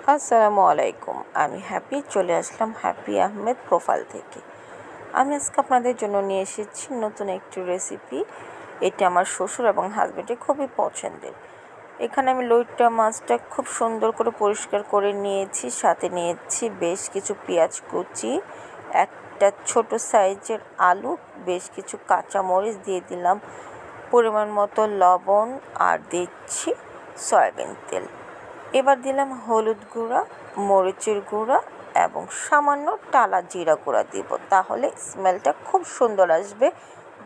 আসসালামু আলাইকুম। আমি হ্যাপি চলে আসলাম হ্যাপি আহমেদ প্রোফাইল থেকে। আমি আজকে আপনাদের জন্য নিয়ে এসেছি নতুন একটি রেসিপি। এটা আমার শ্বশুর এবং হাজব্যান্ডের খুবই পছন্দের। এখানে আমি লইট্টা মাছটা খুব সুন্দর করে পরিষ্কার করে নিয়েছি, সাথে নিয়েছি বেশ কিছু পেঁয়াজ কুচি, একটা ছোট সাইজের আলু, বেশ কিছু কাঁচামরিচ, দিয়ে দিলাম পরিমাণ মতো লবণ, আর দিচ্ছি সয়াবিন তেল। এবার দিলাম হলুদ গুঁড়া, মরিচের গুঁড়া এবং সামান্য টালা জিরা গুঁড়া দিব, তাহলে স্মেলটা খুব সুন্দর আসবে,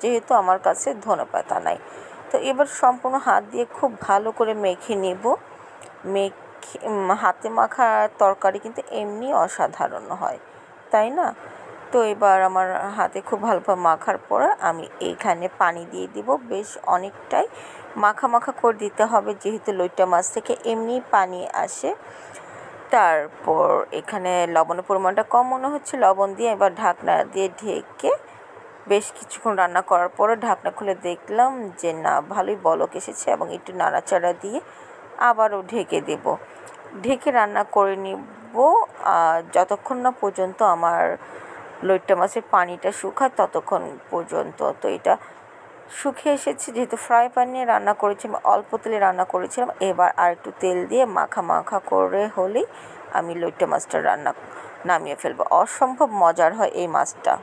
যেহেতু আমার কাছে ধনেপাতা নাই। তো এবার সম্পূর্ণ হাত দিয়ে খুব ভালো করে মেখে নেব। হাতে মাখা তরকারি কিন্তু এমনি অসাধারণ হয়, তাই না? তো এবার আমার হাতে খুব ভালোভাবে মাখার পরে আমি এইখানে পানি দিয়ে দিব, বেশ অনেকটাই মাখা মাখা করে দিতে হবে, যেহেতু লইট্টা মাছ থেকে এমনি পানি আসে। তারপর এখানে লবণের পরিমাণটা কম মনে হচ্ছে, লবণ দিয়ে এবার ঢাকনা দিয়ে ঢেকে বেশ কিছুক্ষণ রান্না করার পরে ঢাকনা খুলে দেখলাম যে না, ভালোই বলক এসেছে, এবং একটু নাড়াচাড়া দিয়ে আবারও ঢেকে দেব। ঢেকে রান্না করে নিব যতক্ষণ না পর্যন্ত আমার লইট্টা মাছের পানিটা শুকায় ততক্ষণ পর্যন্ত। তো এটা শুকিয়ে এসেছে, যেহেতু ফ্রাই প্যান নিয়ে রান্না করেছিলাম, অল্প তেলে রান্না করেছিলাম। এবার আর একটু তেল দিয়ে মাখা মাখা করে হলেই আমি লইট্টা মাছটা নামিয়ে ফেলবো। অসম্ভব মজার হয় এই মাছটা।